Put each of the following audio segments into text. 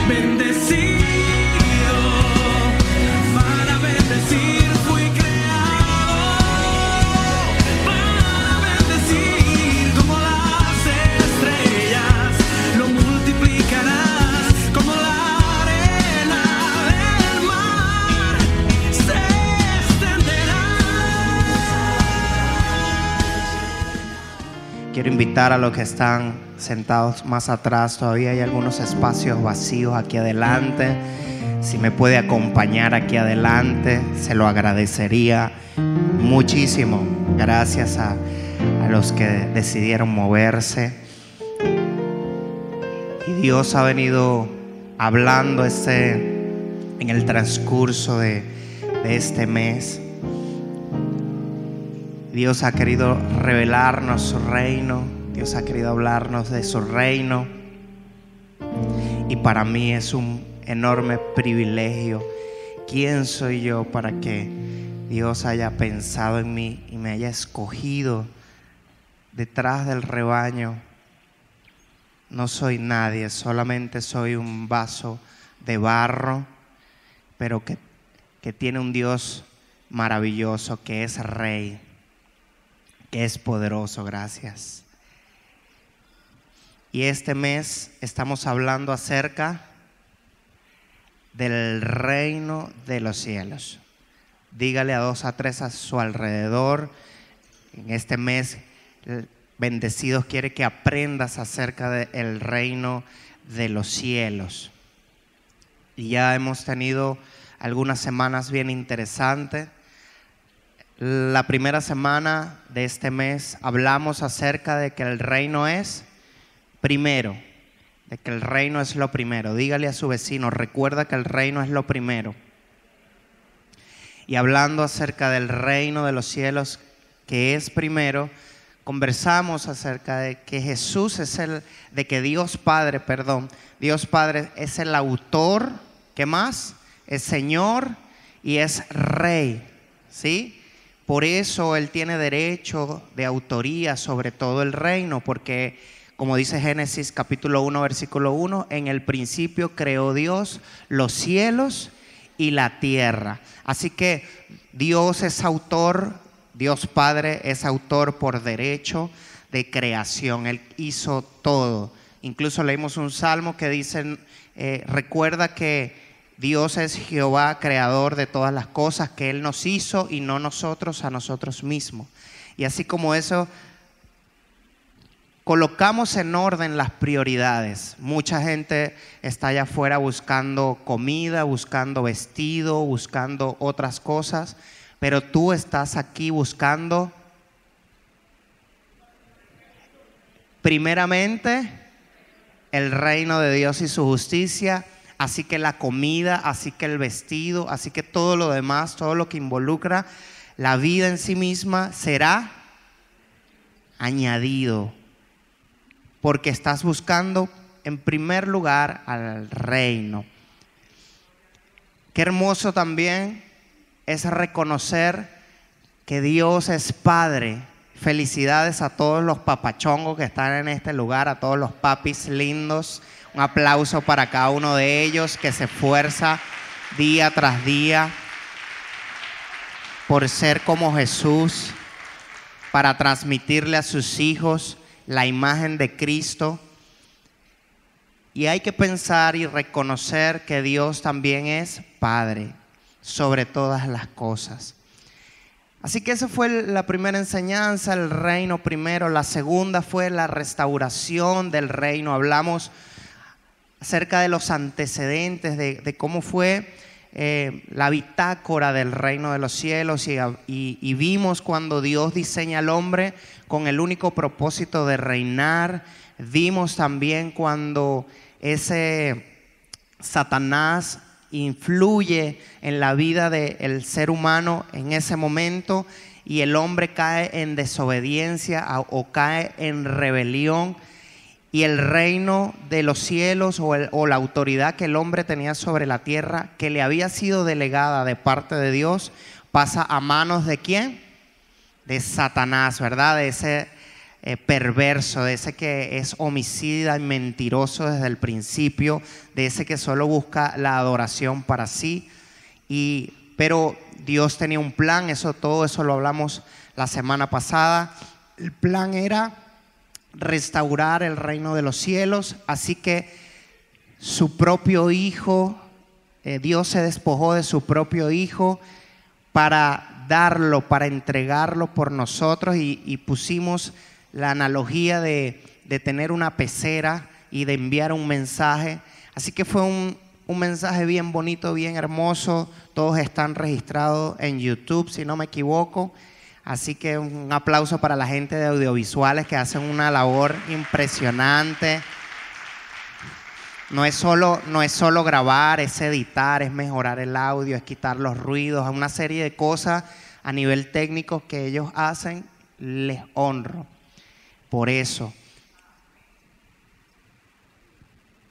Bendecido para bendecir fui creado, para bendecir como las estrellas, lo multiplicarás como la arena del mar, se extenderá. Quiero invitar a los que están sentados más atrás, todavía hay algunos espacios vacíos aquí adelante. Si me puede acompañar aquí adelante, se lo agradecería muchísimo. Gracias a los que decidieron moverse. Y Dios ha venido hablando en el transcurso de este mes. Dios ha querido revelarnos su reino. Dios ha querido hablarnos de su reino. Y para mí es un enorme privilegio. ¿Quién soy yo para que Dios haya pensado en mí y me haya escogido detrás del rebaño? No soy nadie, solamente soy un vaso de barro, pero que tiene un Dios maravilloso, que es Rey, que es poderoso. Gracias. Y este mes estamos hablando acerca del reino de los cielos. Dígale a 2 a 3 a su alrededor. En este mes, Bendecidos quiere que aprendas acerca del reino de los cielos. Y ya hemos tenido algunas semanas bien interesantes. La primera semana de este mes hablamos acerca de que el reino es primero, de que el reino es lo primero. Dígale a su vecino, recuerda que el reino es lo primero. Y hablando acerca del reino de los cielos, que es primero, conversamos acerca de que Jesús es de que Dios Padre es el autor, ¿qué más? Es Señor y es Rey, ¿sí? Por eso Él tiene derecho de autoría sobre todo el reino, porque como dice Génesis capítulo 1 versículo 1, en el principio creó Dios los cielos y la tierra. Así que Dios es autor, Dios Padre es autor por derecho de creación. Él hizo todo. Incluso leímos un salmo que dice, recuerda que Dios es Jehová, creador de todas las cosas, que Él nos hizo y no nosotros a nosotros mismos. Y así como eso, colocamos en orden las prioridades. Mucha gente está allá afuera buscando comida, buscando vestido, buscando otras cosas, pero tú estás aquí buscando primeramente el reino de Dios y su justicia. Así que la comida, así que el vestido, así que todo lo demás, todo lo que involucra la vida en sí misma será añadido. Porque estás buscando en primer lugar al reino. Qué hermoso también es reconocer que Dios es Padre. Felicidades a todos los papachongos que están en este lugar, a todos los papis lindos. Un aplauso para cada uno de ellos que se esfuerza día tras día por ser como Jesús, para transmitirle a sus hijos la imagen de Cristo. Y hay que pensar y reconocer que Dios también es Padre sobre todas las cosas. Así que esa fue la primera enseñanza, el reino primero. La segunda fue la restauración del reino. Hablamos acerca de los antecedentes, de cómo fue la bitácora del reino de los cielos y vimos cuando Dios diseña al hombre con el único propósito de reinar. Vimos también cuando ese Satanás influye en la vida del ser humano en ese momento y el hombre cae en desobediencia o cae en rebelión. Y el reino de los cielos o la autoridad que el hombre tenía sobre la tierra, que le había sido delegada de parte de Dios, pasa a manos de ¿quién? De Satanás, ¿verdad? De ese perverso, de ese que es homicida y mentiroso desde el principio, de ese que solo busca la adoración para sí. Pero Dios tenía un plan, todo eso lo hablamos la semana pasada. El plan era restaurar el reino de los cielos, así que su propio Hijo, Dios se despojó de su propio Hijo para darlo, para entregarlo por nosotros, y pusimos la analogía de tener una pecera y de enviar un mensaje. Así que fue un mensaje bien bonito, bien hermoso. Todos están registrados en YouTube, si no me equivoco. Así que un aplauso para la gente de audiovisuales que hacen una labor impresionante. No es solo grabar, es editar, es mejorar el audio, es quitar los ruidos, es una serie de cosas a nivel técnico que ellos hacen. Les honro por eso.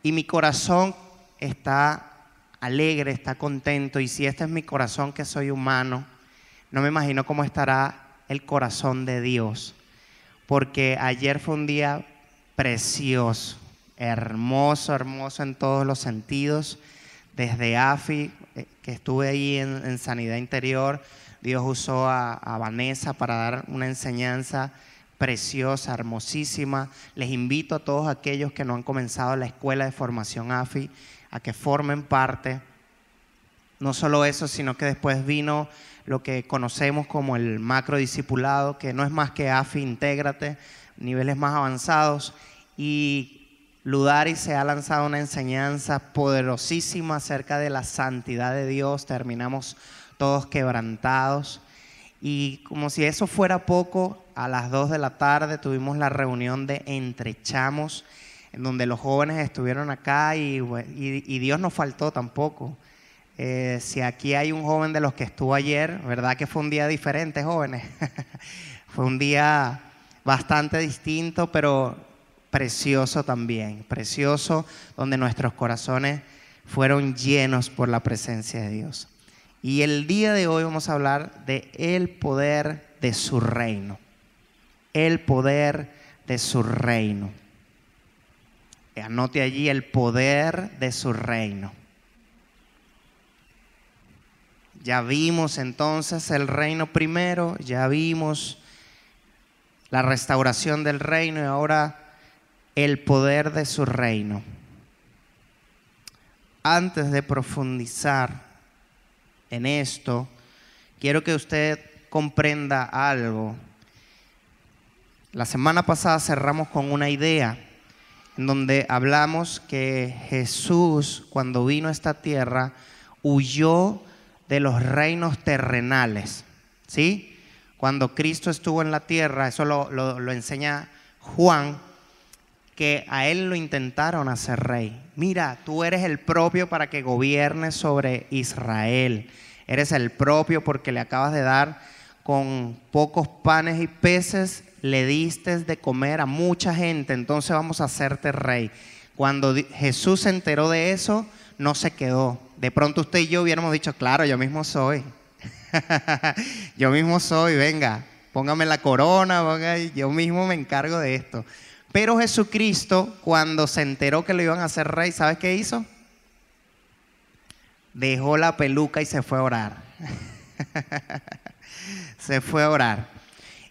Y mi corazón está alegre, está contento. Y si este es mi corazón, que soy humano, no me imagino cómo estará el corazón de Dios. Porque ayer fue un día precioso, hermoso, hermoso en todos los sentidos. Desde AFI, que estuve ahí en Sanidad Interior, Dios usó a Vanessa para dar una enseñanza preciosa, hermosísima. Les invito a todos aquellos que no han comenzado la escuela de formación AFI a que formen parte. No solo eso, sino que después vino lo que conocemos como el macrodiscipulado, que no es más que AFI Intégrate, niveles más avanzados. Y Ludari se ha lanzado una enseñanza poderosísima acerca de la santidad de Dios. Terminamos todos quebrantados. Y como si eso fuera poco, a las 2 de la tarde tuvimos la reunión de Entre Chamos, en donde los jóvenes estuvieron acá y Dios no faltó tampoco. Si aquí hay un joven de los que estuvo ayer, ¿verdad que fue un día diferente, jóvenes? Fue un día bastante distinto, pero precioso también, precioso, donde nuestros corazones fueron llenos por la presencia de Dios. Y el día de hoy vamos a hablar de el poder de su reino. El poder de su reino. Anote allí: el poder de su reino. Ya vimos entonces el reino primero, ya vimos la restauración del reino y ahora el poder de su reino. Antes de profundizar en esto, quiero que usted comprenda algo. La semana pasada cerramos con una idea en donde hablamos que Jesús, cuando vino a esta tierra, huyó de los reinos terrenales, ¿sí? Cuando Cristo estuvo en la tierra, eso lo enseña Juan, que a él lo intentaron hacer rey. Mira, tú eres el propio para que gobiernes sobre Israel. Eres el propio porque le acabas de dar con pocos panes y peces, le diste de comer a mucha gente, entonces vamos a hacerte rey. Cuando Jesús se enteró de eso, no se quedó. De pronto usted y yo hubiéramos dicho: claro, yo mismo soy. Yo mismo soy, venga, póngame la corona, yo mismo me encargo de esto. Pero Jesucristo, cuando se enteró que lo iban a hacer rey, ¿sabes qué hizo? Dejó la peluca y se fue a orar. Se fue a orar.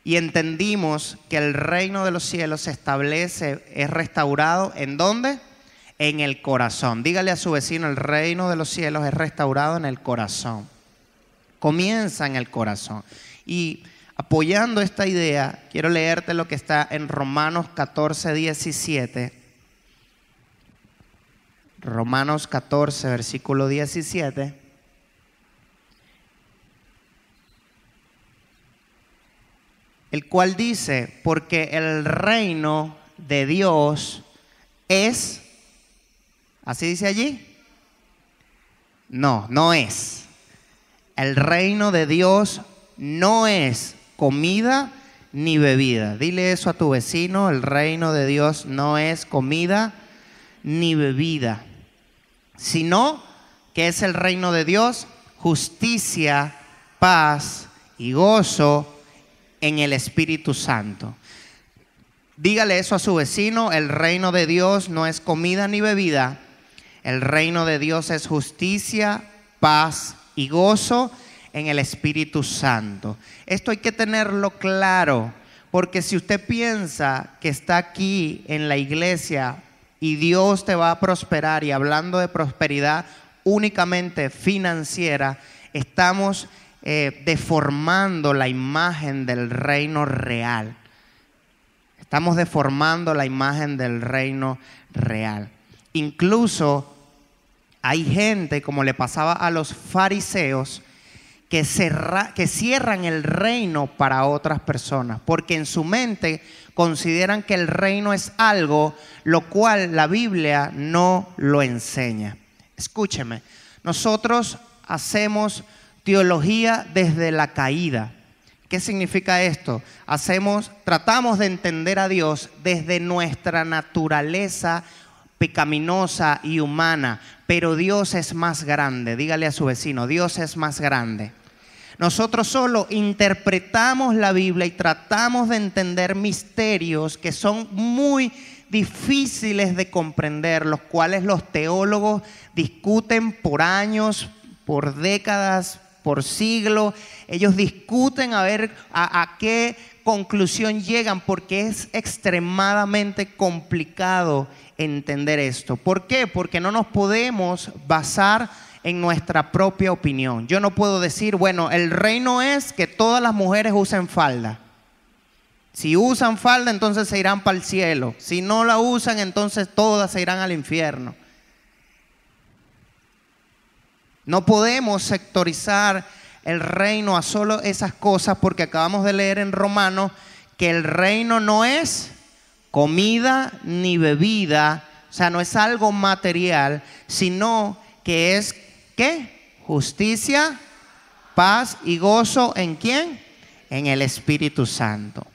Y entendimos que el reino de los cielos se establece, es restaurado, ¿en dónde? En el corazón. Dígale a su vecino: el reino de los cielos es restaurado en el corazón. Comienza en el corazón. Y apoyando esta idea, quiero leerte lo que está en Romanos 14, 17. Romanos 14, versículo 17. El cual dice: porque el reino de Dios es, ¿así dice allí? No, no es. El reino de Dios no es comida ni bebida. Dile eso a tu vecino: el reino de Dios no es comida ni bebida, sino que es el reino de Dios, justicia, paz y gozo en el Espíritu Santo. Dígale eso a su vecino: el reino de Dios no es comida ni bebida. El reino de Dios es justicia, paz y gozo en el Espíritu Santo. Esto hay que tenerlo claro, porque si usted piensa que está aquí en la iglesia y Dios te va a prosperar, y hablando de prosperidad únicamente financiera, estamos deformando la imagen del reino real. Estamos deformando la imagen del reino real. Incluso hay gente, como le pasaba a los fariseos, que cierran el reino para otras personas, porque en su mente consideran que el reino es algo lo cual la Biblia no lo enseña. Escúcheme, nosotros hacemos teología desde la caída. ¿Qué significa esto? Tratamos de entender a Dios desde nuestra naturaleza pecaminosa y humana, pero Dios es más grande. Dígale a su vecino: Dios es más grande. Nosotros solo interpretamos la Biblia y tratamos de entender misterios que son muy difíciles de comprender, los cuales los teólogos discuten por años, por décadas, por siglos. Ellos discuten a ver a qué conclusión llegan, porque es extremadamente complicado entender esto. ¿Por qué? Porque no nos podemos basar en nuestra propia opinión. Yo no puedo decir, bueno, el reino es que todas las mujeres usen falda. Si usan falda, entonces se irán para el cielo. Si no la usan, entonces todas se irán al infierno. No podemos sectorizar el reino a solo esas cosas, porque acabamos de leer en Romanos que el reino no es comida ni bebida, o sea, no es algo material, sino que es, ¿qué? Justicia, paz y gozo. ¿En quién? En el Espíritu Santo.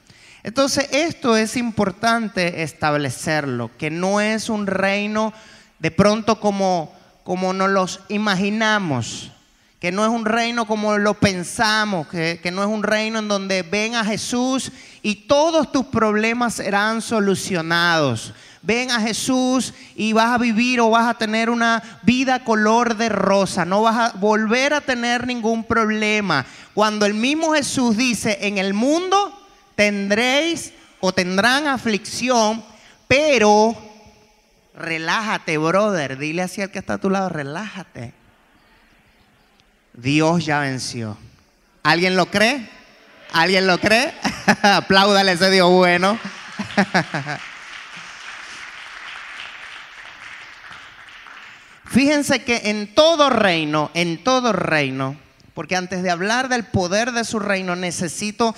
Entonces, esto es importante establecerlo, que no es un reino de pronto como nos los imaginamos, que no es un reino como lo pensamos, que no es un reino en donde ven a Jesús y todos tus problemas serán solucionados. Ven a Jesús y vas a vivir o vas a tener una vida color de rosa, no vas a volver a tener ningún problema. Cuando el mismo Jesús dice: en el mundo tendréis o tendrán aflicción, pero relájate, brother. Dile así al que está a tu lado: relájate. Dios ya venció. ¿Alguien lo cree? ¿Alguien lo cree? Apláudale a ese Dios bueno. Fíjense que en todo reino, porque antes de hablar del poder de su reino necesito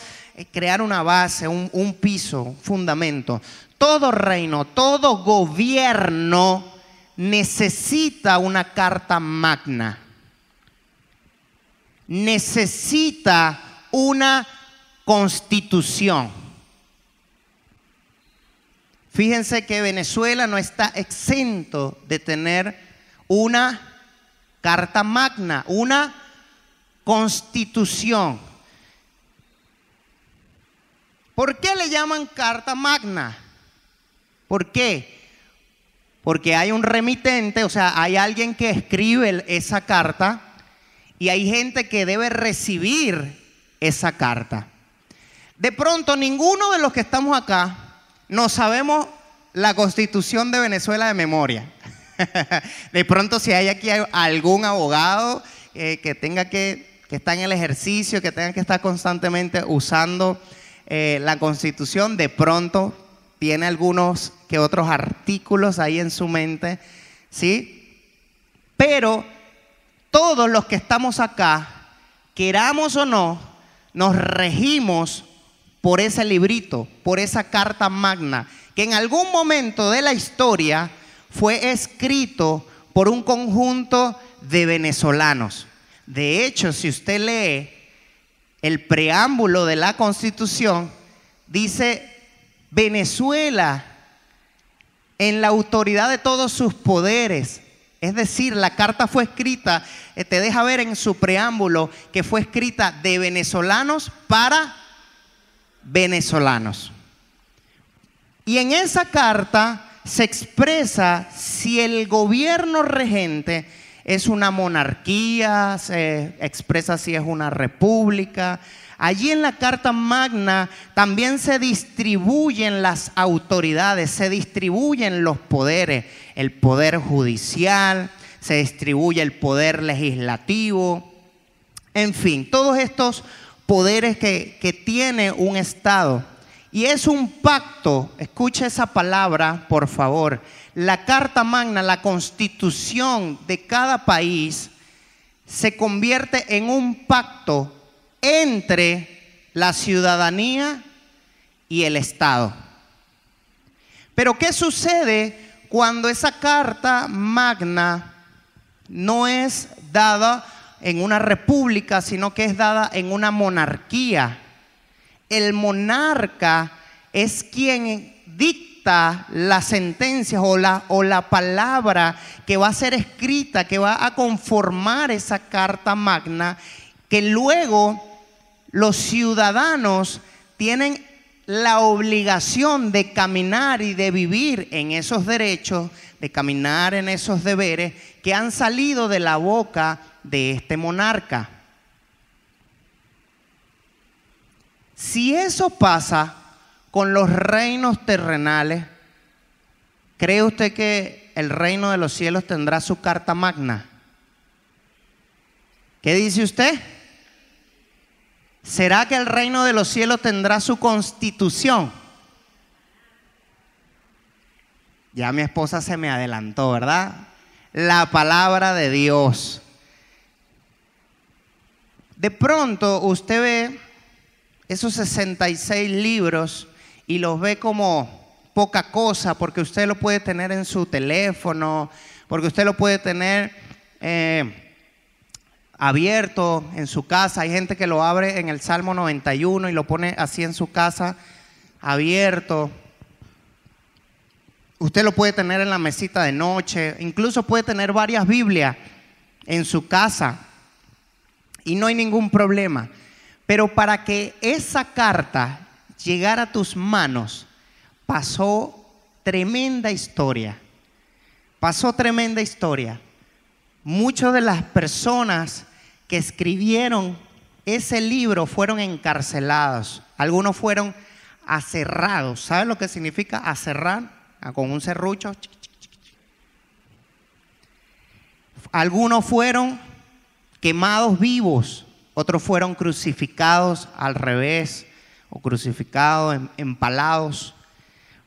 crear una base, un piso, un fundamento. Todo reino, todo gobierno necesita una carta magna. Necesita una constitución. Fíjense que Venezuela no está exento de tener una carta magna, una constitución. ¿Por qué le llaman carta magna? ¿Por qué? Porque hay un remitente, o sea, hay alguien que escribe esa carta y hay gente que debe recibir esa carta. De pronto, ninguno de los que estamos acá no sabemos la Constitución de Venezuela de memoria. De pronto, si hay aquí algún abogado que está en el ejercicio, que tenga que estar constantemente usando la Constitución, de pronto tiene algunos que otros artículos ahí en su mente, ¿sí? Pero todos los que estamos acá, queramos o no, nos regimos por ese librito, por esa carta magna, que en algún momento de la historia fue escrito por un conjunto de venezolanos. De hecho, si usted lee el preámbulo de la Constitución, dice: Venezuela en la autoridad de todos sus poderes. Es decir, la carta fue escrita, te deja ver en su preámbulo que fue escrita de venezolanos para venezolanos. Y en esa carta se expresa si el gobierno regente es una monarquía, se expresa si es una república. Allí en la Carta Magna también se distribuyen las autoridades, se distribuyen los poderes, el poder judicial, se distribuye el poder legislativo, en fin, todos estos poderes que tiene un Estado. Y es un pacto, escucha esa palabra por favor, la Carta Magna, la constitución de cada país se convierte en un pacto entre la ciudadanía y el Estado. Pero ¿qué sucede cuando esa Carta Magna no es dada en una república, sino que es dada en una monarquía? El monarca es quien dicta las sentencias o la palabra que va a ser escrita, que va a conformar esa Carta Magna, que luego los ciudadanos tienen la obligación de caminar y de vivir en esos derechos, de caminar en esos deberes que han salido de la boca de este monarca. Si eso pasa con los reinos terrenales, ¿cree usted que el reino de los cielos tendrá su Carta Magna? ¿Qué dice usted? ¿Será que el reino de los cielos tendrá su constitución? Ya mi esposa se me adelantó, ¿verdad? La palabra de Dios. De pronto usted ve esos 66 libros y los ve como poca cosa, porque usted lo puede tener en su teléfono, porque usted lo puede tener abierto en su casa. Hay gente que lo abre en el Salmo 91 y lo pone así en su casa, abierto. Usted lo puede tener en la mesita de noche, incluso puede tener varias Biblias en su casa y no hay ningún problema. Pero para que esa carta llegara a tus manos, pasó tremenda historia. Pasó tremenda historia. Muchas de las personas que escribieron ese libro fueron encarcelados. Algunos fueron aserrados. ¿Saben lo que significa aserrar? Con un serrucho. Algunos fueron quemados vivos. Otros fueron crucificados al revés o crucificados, empalados.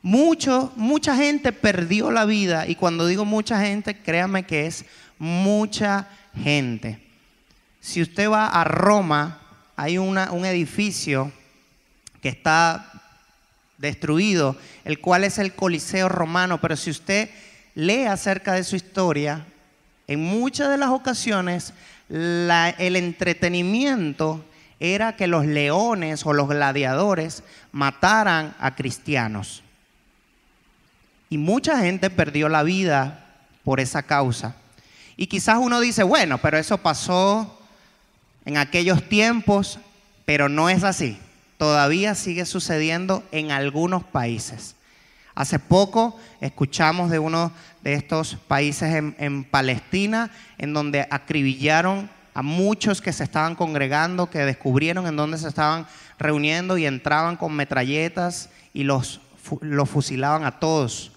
Mucha gente perdió la vida, y cuando digo mucha gente, créame que es mucha gente. Si usted va a Roma, hay un edificio que está destruido, el cual es el Coliseo Romano, pero si usted lee acerca de su historia, en muchas de las ocasiones el entretenimiento era que los leones o los gladiadores mataran a cristianos. Y mucha gente perdió la vida por esa causa. Y quizás uno dice, bueno, pero eso pasó en aquellos tiempos, pero no es así. Todavía sigue sucediendo en algunos países. Hace poco escuchamos de uno de estos países en Palestina, en donde acribillaron a muchos que se estaban congregando, que descubrieron en dónde se estaban reuniendo y entraban con metralletas y los fusilaban a todos,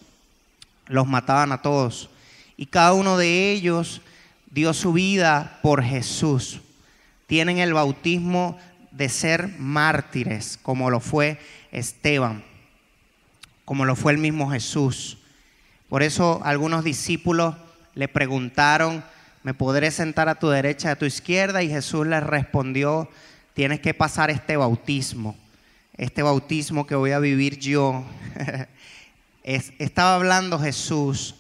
los mataban a todos. Y cada uno de ellos dio su vida por Jesús. Tienen el bautismo de ser mártires, como lo fue Esteban, como lo fue el mismo Jesús. Por eso algunos discípulos le preguntaron, ¿me podré sentar a tu derecha, a tu izquierda? Y Jesús les respondió, tienes que pasar este bautismo que voy a vivir yo. Estaba hablando Jesús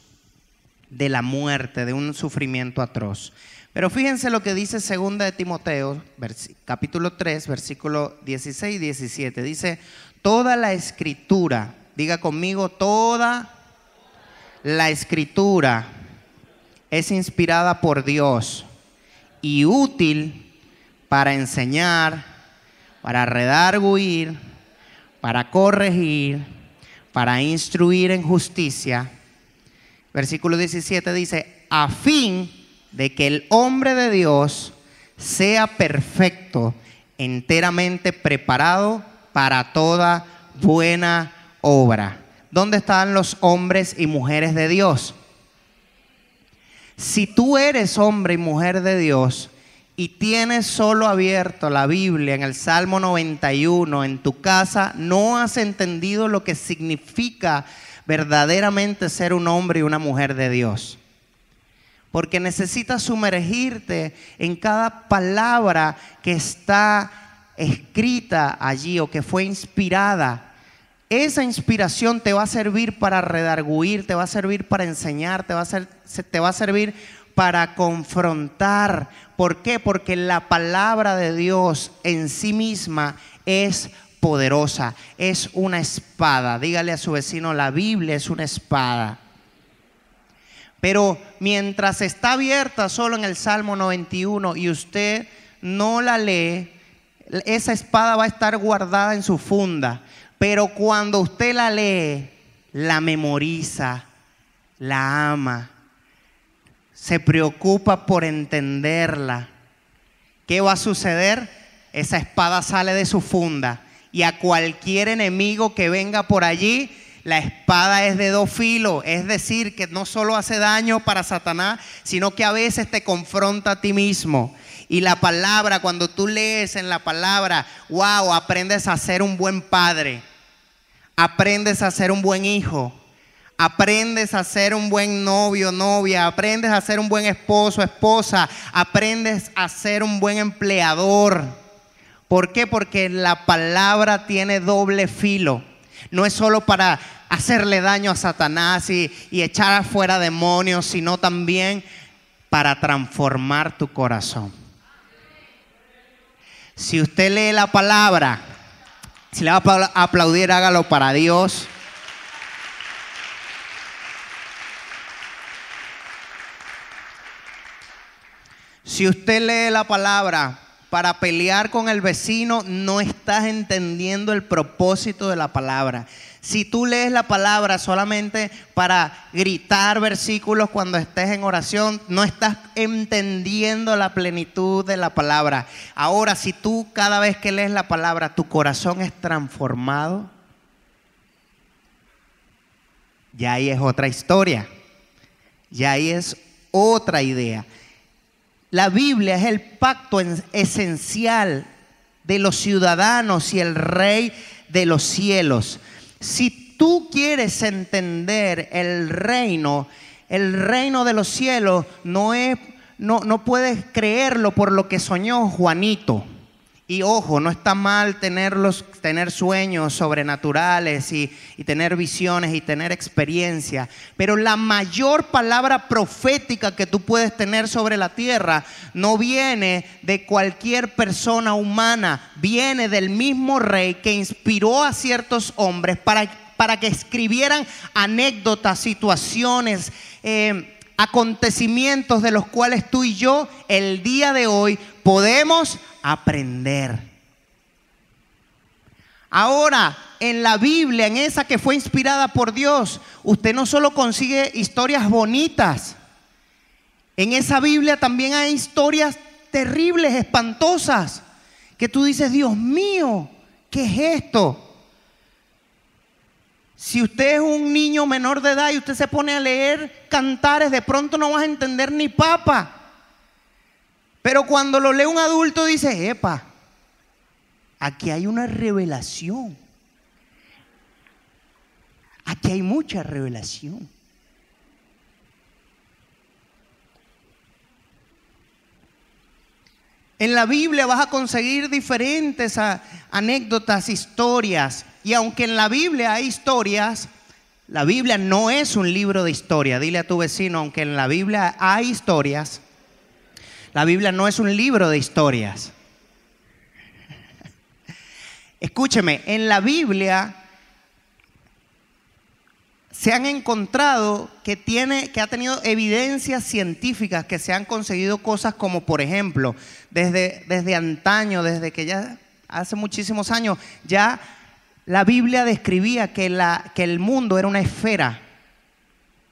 de la muerte, de un sufrimiento atroz. Pero fíjense lo que dice 2 de Timoteo, capítulo 3, versículo 16 y 17. Dice, toda la escritura, diga conmigo, toda la escritura es inspirada por Dios y útil para enseñar, para redarguir, para corregir, para instruir en justicia. Versículo 17 dice, a fin de que el hombre de Dios sea perfecto, enteramente preparado para toda buena obra. ¿Dónde están los hombres y mujeres de Dios? Si tú eres hombre y mujer de Dios y tienes solo abierto la Biblia en el Salmo 91 en tu casa, no has entendido lo que significa verdaderamente ser un hombre y una mujer de Dios. Porque necesitas sumergirte en cada palabra que está escrita allí o que fue inspirada. Esa inspiración te va a servir para redarguir, te va a servir para enseñar, te va a servir para confrontar. ¿Por qué? Porque la palabra de Dios en sí misma es poderosa, es una espada. Dígale a su vecino, la Biblia es una espada. Pero mientras está abierta solo en el Salmo 91 y usted no la lee, esa espada va a estar guardada en su funda. Pero cuando usted la lee, la memoriza, la ama, se preocupa por entenderla, ¿qué va a suceder? Esa espada sale de su funda y a cualquier enemigo que venga por allí, la espada es de dos filos. Es decir, que no solo hace daño para Satanás, sino que a veces te confronta a ti mismo. Y la palabra, cuando tú lees en la palabra, wow, aprendes a ser un buen padre. Aprendes a ser un buen hijo, aprendes a ser un buen novio, novia, aprendes a ser un buen esposo, esposa, aprendes a ser un buen empleador. ¿Por qué? Porque la palabra tiene doble filo. No es solo para hacerle daño a Satanás y echar afuera demonios, sino también para transformar tu corazón. Si usted lee la palabra, si le va a aplaudir, hágalo para Dios. Si usted lee la palabra para pelear con el vecino, no estás entendiendo el propósito de la palabra. Si tú lees la palabra solamente para gritar versículos cuando estés en oración, no estás entendiendo la plenitud de la palabra. Ahora, si tú cada vez que lees la palabra, tu corazón es transformado, ya ahí es otra historia, ya ahí es otra idea. La Biblia es el pacto esencial de los ciudadanos y el Rey de los cielos. Si tú quieres entender el reino de los cielos, no puedes creerlo por lo que soñó Juanito. Y ojo, no está mal tener sueños sobrenaturales y tener visiones y tener experiencia. Pero la mayor palabra profética que tú puedes tener sobre la tierra no viene de cualquier persona humana. Viene del mismo rey que inspiró a ciertos hombres para que escribieran anécdotas, situaciones, acontecimientos de los cuales tú y yo el día de hoy podemos aprender. Ahora, en la Biblia, en esa que fue inspirada por Dios, usted no solo consigue historias bonitas. En esa Biblia también hay historias terribles, espantosas, que tú dices, Dios mío, ¿qué es esto? Si usted es un niño menor de edad y usted se pone a leer cantares, de pronto no vas a entender ni papa. Pero cuando lo lee un adulto dice, epa, aquí hay una revelación. Aquí hay mucha revelación. En la Biblia vas a conseguir diferentes anécdotas, historias. Y aunque en la Biblia hay historias, la Biblia no es un libro de historia. Dile a tu vecino, aunque en la Biblia hay historias, la Biblia no es un libro de historias. Escúcheme, en la Biblia se han encontrado que ha tenido evidencias científicas, que se han conseguido cosas como, por ejemplo, desde antaño, desde que ya hace muchísimos años, ya la Biblia describía que el mundo era una esfera.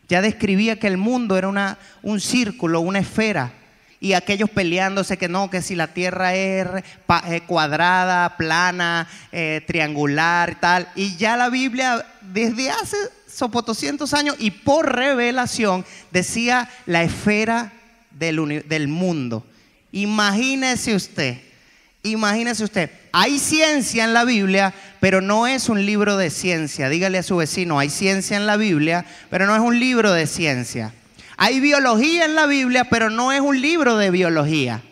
Ya describía que el mundo era un círculo, una esfera. Y aquellos peleándose que no, que si la tierra es cuadrada, plana, triangular, tal. Y ya la Biblia desde hace 200 años y por revelación decía la esfera del mundo. Imagínese usted. Hay ciencia en la Biblia, pero no es un libro de ciencia. Dígale a su vecino, hay ciencia en la Biblia, pero no es un libro de ciencia. Hay biología en la Biblia, pero no es un libro de biología.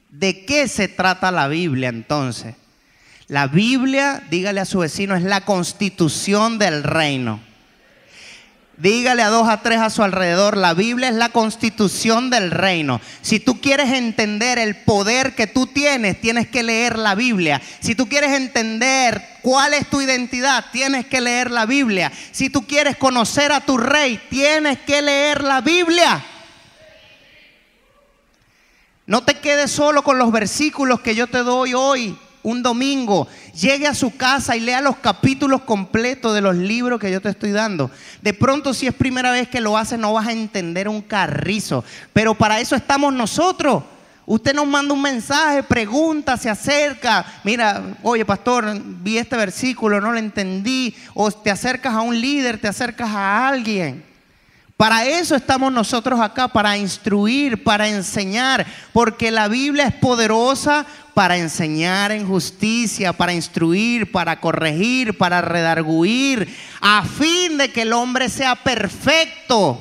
¿De qué se trata la Biblia entonces? La Biblia, dígale a su vecino, es la constitución del reino. Dígale a 2 a 3 a su alrededor, la Biblia es la constitución del reino. Si tú quieres entender el poder que tú tienes, tienes que leer la Biblia. Si tú quieres entender cuál es tu identidad, tienes que leer la Biblia. Si tú quieres conocer a tu rey, tienes que leer la Biblia. No te quedes solo con los versículos que yo te doy hoy, un domingo. Llegue a su casa y lea los capítulos completos de los libros que yo te estoy dando. De pronto, si es primera vez que lo haces, no vas a entender un carrizo, pero para eso estamos nosotros. Usted nos manda un mensaje, pregunta, se acerca. Mira, oye pastor, vi este versículo, no lo entendí. O te acercas a un líder, te acercas a alguien. Para eso estamos nosotros acá, para instruir, para enseñar, porque la Biblia es poderosa para enseñar en justicia, para instruir, para corregir, para redarguir, a fin de que el hombre sea perfecto.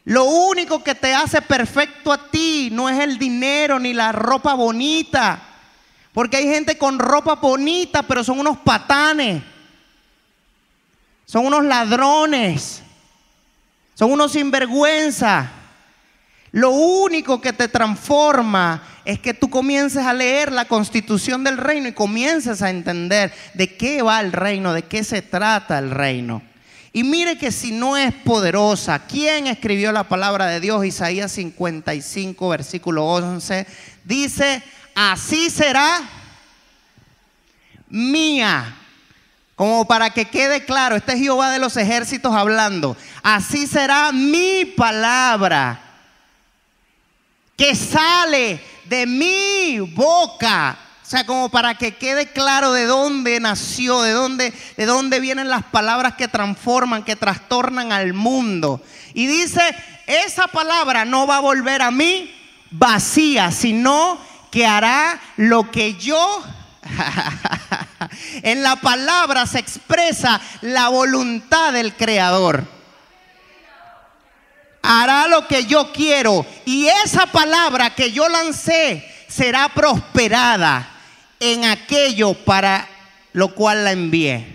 Lo único que te hace perfecto a ti no es el dinero ni la ropa bonita, porque hay gente con ropa bonita, pero son unos patanes, son unos ladrones. Son unos sinvergüenza. Lo único que te transforma es que tú comiences a leer la constitución del reino y comiences a entender de qué va el reino, de qué se trata el reino. Y mire que si no es poderosa, ¿quién escribió la palabra de Dios? Isaías 55, versículo 11, dice, así será mía. Como para que quede claro, este es Jehová de los ejércitos hablando. Así será mi palabra que sale de mi boca. O sea, como para que quede claro de dónde nació, de dónde vienen las palabras que transforman, que trastornan al mundo. Y dice, esa palabra no va a volver a mí vacía, sino que hará lo que yo... En la palabra se expresa la voluntad del Creador. Hará lo que yo quiero, y esa palabra que yo lancé será prosperada en aquello para lo cual la envié.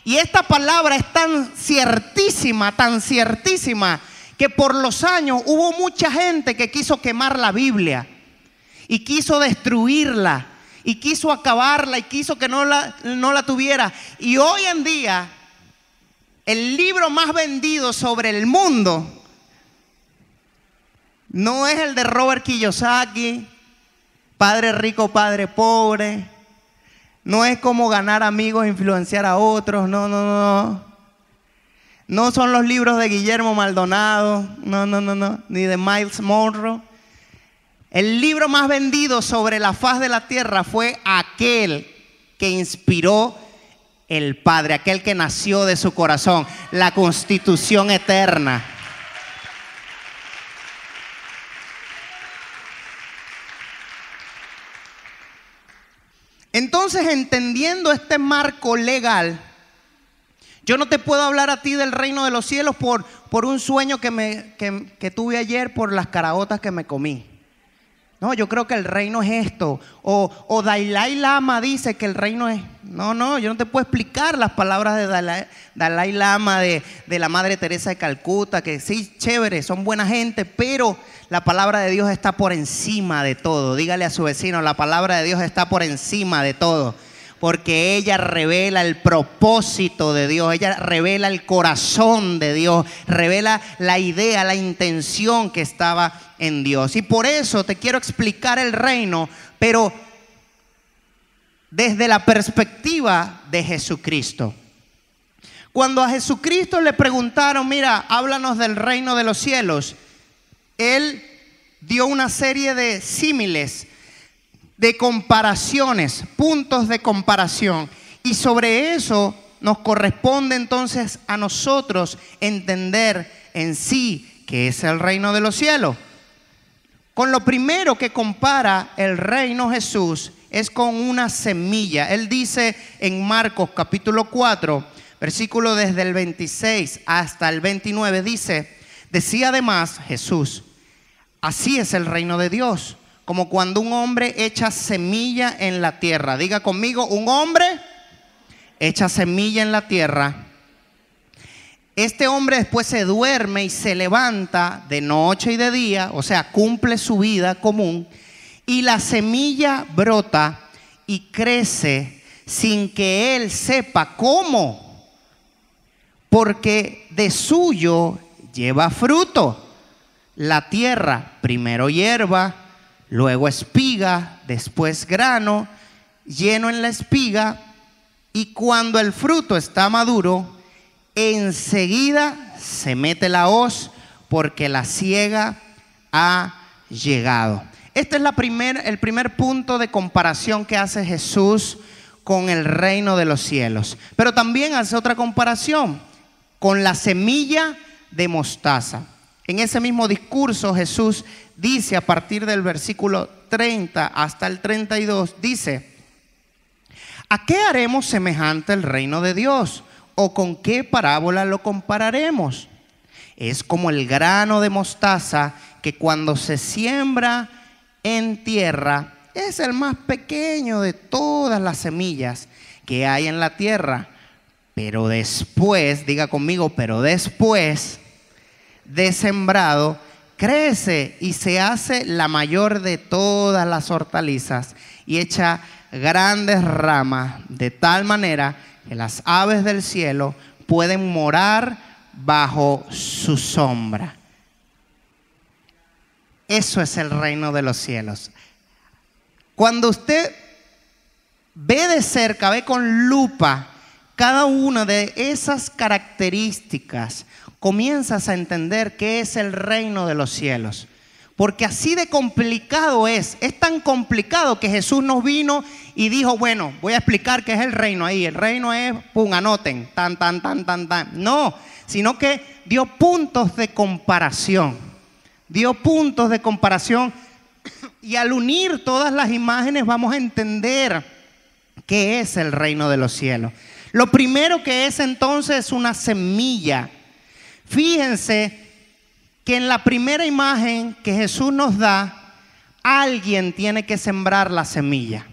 Y esta palabra es tan ciertísima, que por los años hubo mucha gente que quiso quemar la Biblia y quiso destruirla y quiso acabarla y quiso que no la tuviera. Y hoy en día el libro más vendido sobre el mundo no es el de Robert Kiyosaki, Padre Rico, Padre Pobre. No es cómo ganar amigos e influenciar a otros. No son los libros de Guillermo Maldonado. No. Ni de Miles Monroe. El libro más vendido sobre la faz de la tierra fue aquel que inspiró el Padre, aquel que nació de su corazón, la Constitución eterna. Entonces, entendiendo este marco legal, yo no te puedo hablar a ti del reino de los cielos por un sueño que tuve ayer, por las caraotas que me comí. No, yo creo que el reino es esto. O Dalai Lama dice que el reino es... No, yo no te puedo explicar las palabras de Dalai Lama, de la Madre Teresa de Calcuta, que sí, chévere, son buena gente, pero la palabra de Dios está por encima de todo. Dígale a su vecino, la palabra de Dios está por encima de todo. Porque ella revela el propósito de Dios, ella revela el corazón de Dios, revela la idea, la intención que estaba en Dios. Y por eso te quiero explicar el reino, pero desde la perspectiva de Jesucristo. Cuando a Jesucristo le preguntaron, mira, háblanos del reino de los cielos, Él dio una serie de símiles, de comparaciones, puntos de comparación. Y sobre eso nos corresponde entonces a nosotros entender en sí qué es el reino de los cielos. Con lo primero que compara el reino Jesús es con una semilla. Él dice en Marcos capítulo 4, versículo desde el 26 hasta el 29, decía además Jesús, así es el reino de Dios, como cuando un hombre echa semilla en la tierra. Diga conmigo, un hombre echa semilla en la tierra. Este hombre después se duerme y se levanta de noche y de día, o sea, cumple su vida común, y la semilla brota y crece sin que él sepa cómo, porque de suyo lleva fruto. La tierra, primero hierba, luego espiga, después grano, lleno en la espiga, y cuando el fruto está maduro, enseguida se mete la hoz, porque la siega ha llegado. Este es el primer punto de comparación que hace Jesús con el reino de los cielos. Pero también hace otra comparación con la semilla de mostaza. En ese mismo discurso Jesús dice a partir del versículo 30 hasta el 32, dice, ¿a qué haremos semejante el reino de Dios? ¿O con qué parábola lo compararemos? Es como el grano de mostaza que cuando se siembra en tierra es el más pequeño de todas las semillas que hay en la tierra. Pero después, diga conmigo, pero después de sembrado, crece y se hace la mayor de todas las hortalizas y echa grandes ramas, de tal manera que las aves del cielo pueden morar bajo su sombra. Eso es el reino de los cielos. Cuando usted ve de cerca, ve con lupa cada una de esas características, comienzas a entender qué es el reino de los cielos. Porque así de complicado es tan complicado que Jesús nos vino y dijo, bueno, voy a explicar qué es el reino ahí. El reino es, pum, anoten, tan. No, sino que dio puntos de comparación. Dio puntos de comparación y al unir todas las imágenes vamos a entender qué es el reino de los cielos. Lo primero que es entonces es una semilla. Fíjense que en la primera imagen que Jesús nos da, alguien tiene que sembrar la semilla.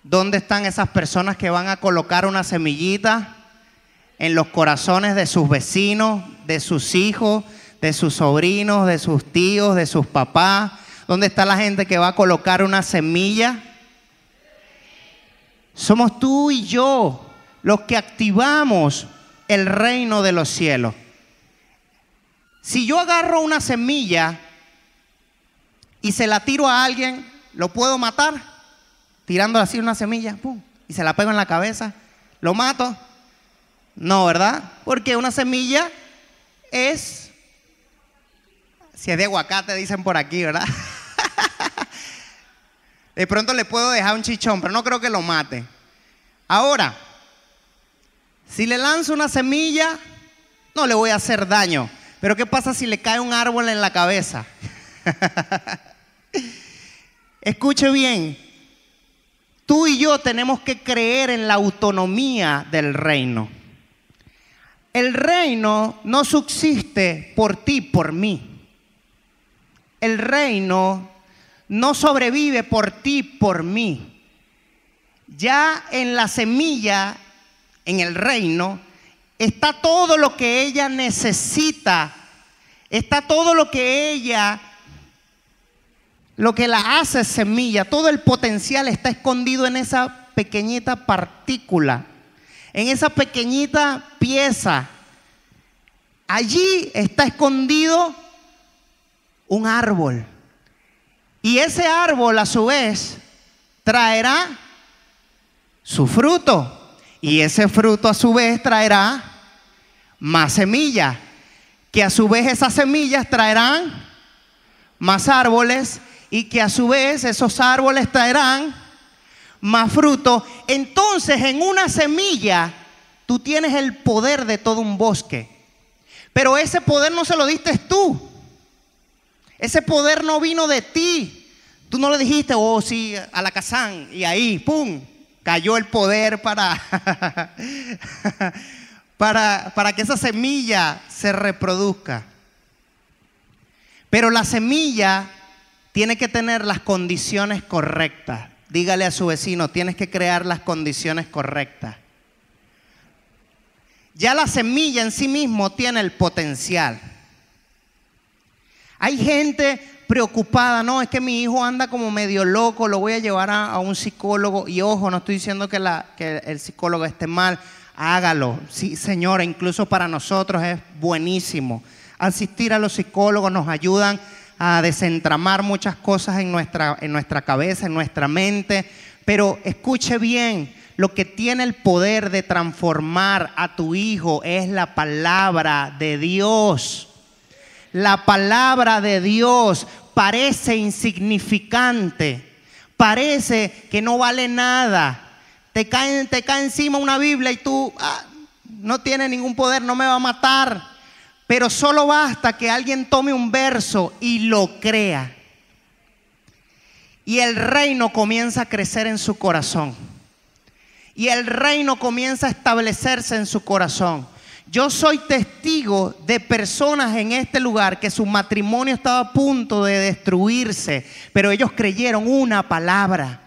¿Dónde están esas personas que van a colocar una semillita en los corazones de sus vecinos, de sus hijos, de sus sobrinos, de sus tíos, de sus papás? ¿Dónde está la gente que va a colocar una semilla? Somos tú y yo los que activamos el reino de los cielos. Si yo agarro una semilla y se la tiro a alguien, ¿lo puedo matar? Tirando así una semilla, ¡pum!, y se la pego en la cabeza, ¿lo mato? No, ¿verdad? Porque una semilla es, si es de aguacate dicen por aquí, ¿verdad? De pronto le puedo dejar un chichón, pero no creo que lo mate. Ahora, si le lanzo una semilla, no le voy a hacer daño. Pero ¿qué pasa si le cae un árbol en la cabeza? Escuche bien, tú y yo tenemos que creer en la autonomía del reino. El reino no subsiste por ti, por mí. El reino no sobrevive por ti, por mí. Ya en la semilla, en el reino, está todo lo que ella necesita, está todo lo que ella, lo que la hace semilla, todo el potencial está escondido en esa pequeñita partícula, en esa pequeñita pieza. Allí está escondido un árbol. Y ese árbol a su vez traerá su fruto. Y ese fruto a su vez traerá más semillas, que a su vez esas semillas traerán más árboles y que a su vez esos árboles traerán más fruto. Entonces en una semilla tú tienes el poder de todo un bosque. Pero ese poder no se lo diste tú. Ese poder no vino de ti. Tú no le dijiste, oh sí, a la Kazán, y ahí, pum, cayó el poder para que esa semilla se reproduzca. Pero la semilla tiene que tener las condiciones correctas. Dígale a su vecino, tienes que crear las condiciones correctas. Ya la semilla en sí mismo tiene el potencial. Hay gente preocupada, no, es que mi hijo anda como medio loco, lo voy a llevar a un psicólogo. Y ojo, no estoy diciendo que el psicólogo esté mal, hágalo. Sí, señora, incluso para nosotros es buenísimo. Asistir a los psicólogos nos ayudan a desentramar muchas cosas en nuestra cabeza, en nuestra mente. Pero escuche bien, lo que tiene el poder de transformar a tu hijo es la palabra de Dios. La palabra de Dios parece insignificante, parece que no vale nada. Te cae encima una Biblia y tú, no tiene ningún poder, no me va a matar. Pero solo basta que alguien tome un verso y lo crea. Y el reino comienza a crecer en su corazón. Y el reino comienza a establecerse en su corazón. Yo soy testigo de personas en este lugar que su matrimonio estaba a punto de destruirse, pero ellos creyeron una palabra.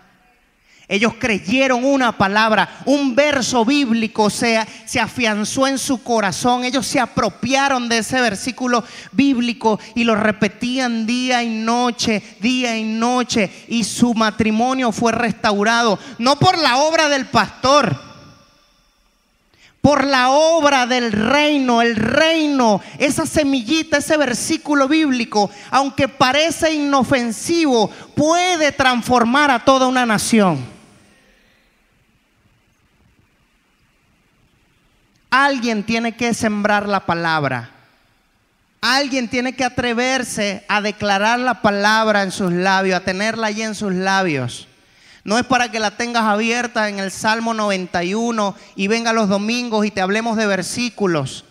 Ellos creyeron una palabra, un verso bíblico se afianzó en su corazón. Ellos se apropiaron de ese versículo bíblico y lo repetían día y noche, y su matrimonio fue restaurado. No por la obra del pastor, por la obra del reino. El reino, esa semillita, ese versículo bíblico, aunque parece inofensivo, puede transformar a toda una nación. Alguien tiene que sembrar la palabra. Alguien tiene que atreverse a declarar la palabra en sus labios, a tenerla allí en sus labios. No es para que la tengas abierta en el Salmo 91 y venga los domingos y te hablemos de versículos,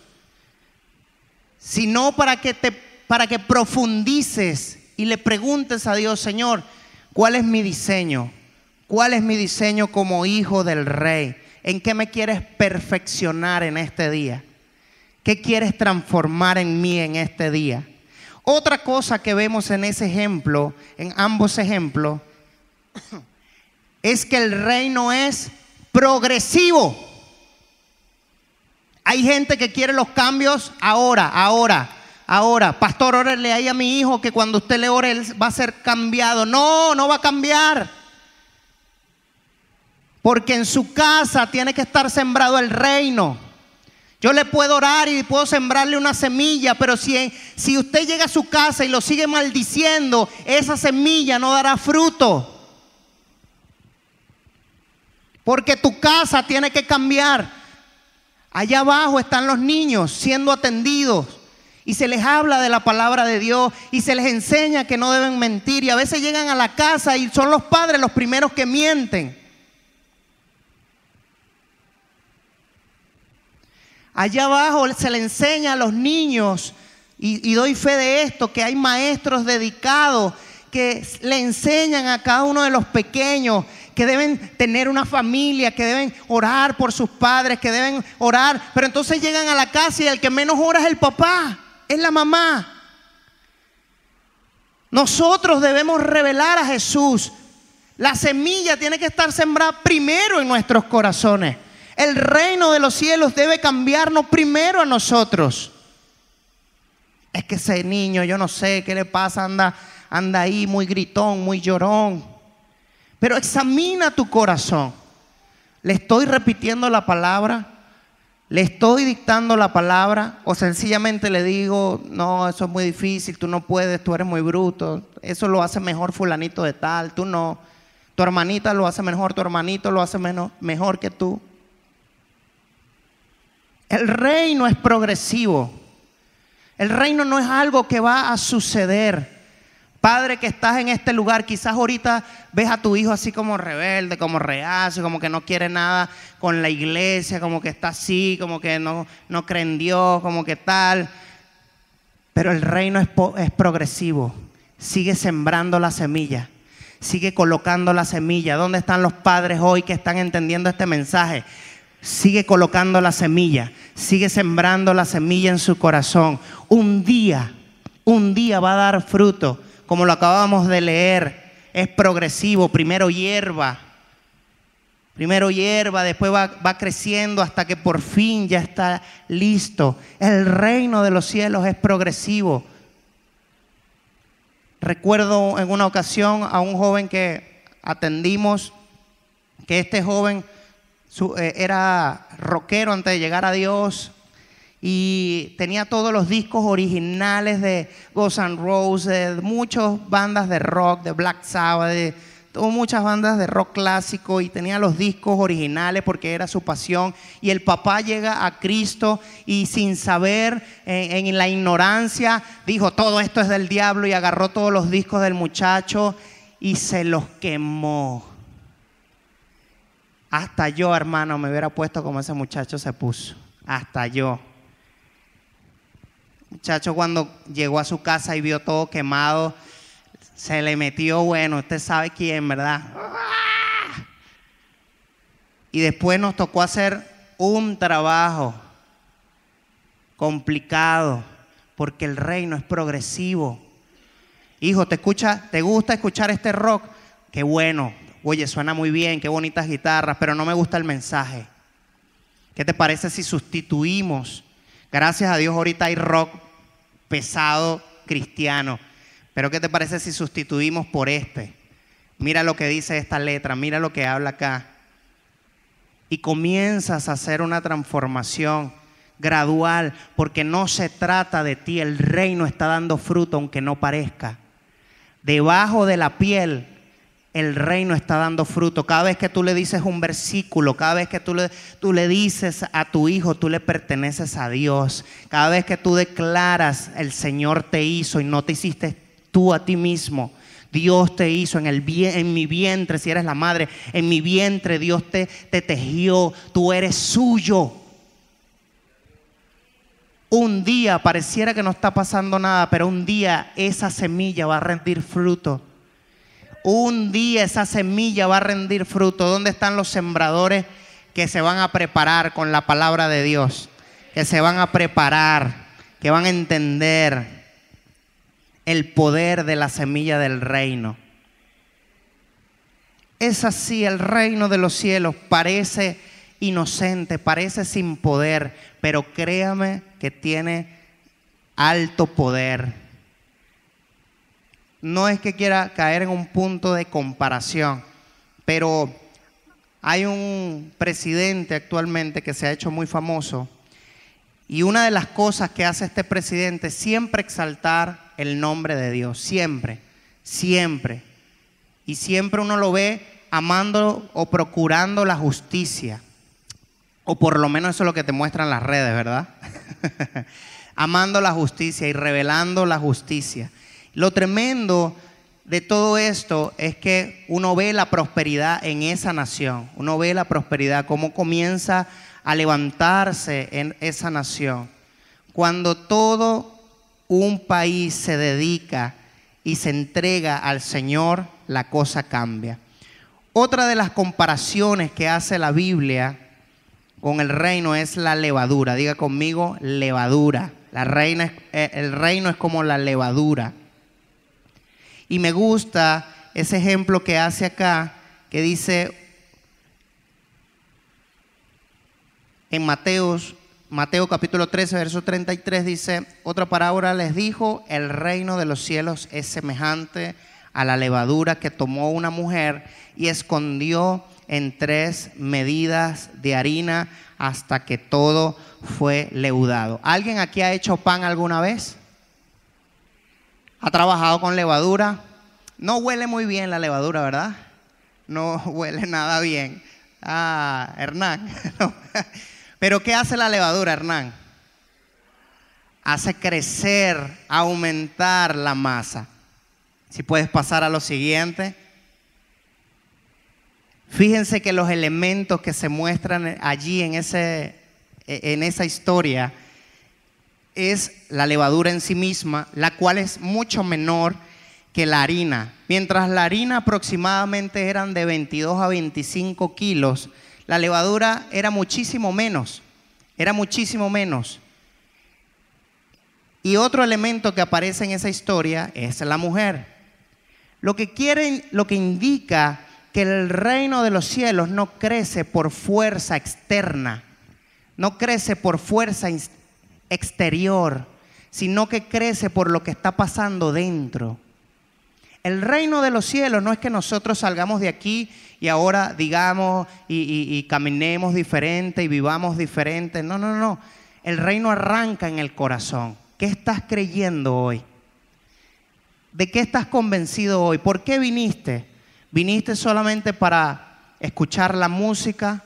sino para que profundices y le preguntes a Dios, Señor, ¿cuál es mi diseño? ¿Cuál es mi diseño como hijo del Rey? ¿En qué me quieres perfeccionar en este día? ¿Qué quieres transformar en mí en este día? Otra cosa que vemos en ese ejemplo, en ambos ejemplos, es que el reino es progresivo. Hay gente que quiere los cambios ahora. Pastor, órale ahí a mi hijo que cuando usted le ore él va a ser cambiado. No va a cambiar. Porque en su casa tiene que estar sembrado el reino. Yo le puedo orar y puedo sembrarle una semilla, pero si usted llega a su casa y lo sigue maldiciendo, esa semilla no dará fruto. Porque tu casa tiene que cambiar. Allá abajo están los niños siendo atendidos y se les habla de la palabra de Dios y se les enseña que no deben mentir, y a veces llegan a la casa y son los padres los primeros que mienten. Allá abajo se le enseña a los niños, y doy fe de esto, que hay maestros dedicados que le enseñan a cada uno de los pequeños que deben tener una familia, que deben orar por sus padres, que deben orar. Pero entonces llegan a la casa y el que menos ora es el papá, es la mamá. Nosotros debemos revelar a Jesús. La semilla tiene que estar sembrada primero en nuestros corazones. El reino de los cielos debe cambiarnos primero a nosotros. Es que ese niño, yo no sé qué le pasa, anda ahí muy gritón, muy llorón. Pero examina tu corazón. ¿Le estoy repitiendo la palabra? ¿Le estoy dictando la palabra? ¿O sencillamente le digo, no, eso es muy difícil, tú no puedes, tú eres muy bruto, eso lo hace mejor fulanito de tal, tú no? Tu hermanita lo hace mejor, tu hermanito lo hace mejor que tú. El reino es progresivo. El reino no es algo que va a suceder. Padre que estás en este lugar, quizás ahorita ves a tu hijo así como rebelde, como reacio, como que no quiere nada con la iglesia, como que está así, como que no cree en Dios, como que tal. Pero el reino es progresivo. Sigue sembrando la semilla. Sigue colocando la semilla. ¿Dónde están los padres hoy que están entendiendo este mensaje? Sigue colocando la semilla. Sigue sembrando la semilla en su corazón. Un día va a dar fruto. Como lo acabamos de leer, es progresivo. Primero hierba, después va creciendo hasta que por fin ya está listo. El reino de los cielos es progresivo. Recuerdo en una ocasión a un joven que atendimos, que este joven era rockero antes de llegar a Dios. Y tenía todos los discos originales de Guns N' Roses, de muchas bandas de rock, de Black Sabbath, muchas bandas de rock clásico, y tenía los discos originales porque era su pasión. Y el papá llega a Cristo y sin saber, en la ignorancia, dijo: todo esto es del diablo, y agarró todos los discos del muchacho y se los quemó. Hasta yo, hermano, me hubiera puesto como ese muchacho se puso. Hasta yo. Muchacho, cuando llegó a su casa y vio todo quemado, se le metió, bueno, usted sabe quién, ¿verdad? Y después nos tocó hacer un trabajo complicado, porque el reino es progresivo. Hijo, ¿te gusta escuchar este rock? Qué bueno, oye, suena muy bien, qué bonitas guitarras, pero no me gusta el mensaje. ¿Qué te parece si sustituimos? Gracias a Dios ahorita hay rock pesado cristiano, pero ¿qué te parece si sustituimos por este? Mira lo que dice esta letra, mira lo que habla acá. Y comienzas a hacer una transformación gradual, porque no se trata de ti, el reino está dando fruto aunque no parezca. Debajo de la piel, el reino está dando fruto. Cada vez que tú le dices un versículo, cada vez que tú le dices a tu hijo, tú le perteneces a Dios. Cada vez que tú declaras, el Señor te hizo y no te hiciste tú a ti mismo. Dios te hizo en mi vientre, si eres la madre, en mi vientre Dios te tejió, tú eres suyo. Un día pareciera que no está pasando nada, pero un día esa semilla va a rendir fruto. Un día esa semilla va a rendir fruto. ¿Dónde están los sembradores que se van a preparar con la palabra de Dios? Que se van a preparar, que van a entender el poder de la semilla del reino. Es así, el reino de los cielos parece inocente, parece sin poder, pero créame que tiene alto poder. No es que quiera caer en un punto de comparación, pero hay un presidente actualmente que se ha hecho muy famoso, y una de las cosas que hace este presidente es siempre exaltar el nombre de Dios, siempre, siempre. Y siempre uno lo ve amando o procurando la justicia, o por lo menos eso es lo que te muestran las redes, ¿verdad? Amando la justicia y revelando la justicia. Lo tremendo de todo esto es que uno ve la prosperidad en esa nación. Uno ve la prosperidad, cómo comienza a levantarse en esa nación. Cuando todo un país se dedica y se entrega al Señor, la cosa cambia. Otra de las comparaciones que hace la Biblia con el reino es la levadura. Diga conmigo, levadura. El reino es como la levadura. Y me gusta ese ejemplo que hace acá, que dice en Mateo capítulo 13, verso 33, dice: otra parábola les dijo, el reino de los cielos es semejante a la levadura que tomó una mujer y escondió en 3 medidas de harina hasta que todo fue leudado. ¿Alguien aquí ha hecho pan alguna vez? ¿Ha trabajado con levadura? No huele muy bien la levadura, ¿verdad? no huele nada bien. Ah, Hernán. Pero ¿qué hace la levadura, Hernán? Hace crecer, aumentar la masa. Si puedes pasar a lo siguiente. Fíjense que los elementos que se muestran allí en esa historia es la levadura en sí misma, la cual es mucho menor que la harina. Mientras la harina aproximadamente eran de 22 a 25 kilos, la levadura era muchísimo menos. Y otro elemento que aparece en esa historia es la mujer. Lo que indica que el reino de los cielos no crece por fuerza externa, no crece por fuerza exterior, sino que crece por lo que está pasando dentro. El reino de los cielos no es que nosotros salgamos de aquí y ahora digamos y caminemos diferente y vivamos diferente. No. El reino arranca en el corazón. ¿Qué estás creyendo hoy? ¿De qué estás convencido hoy? ¿Por qué viniste? ¿Viniste solamente para escuchar la música?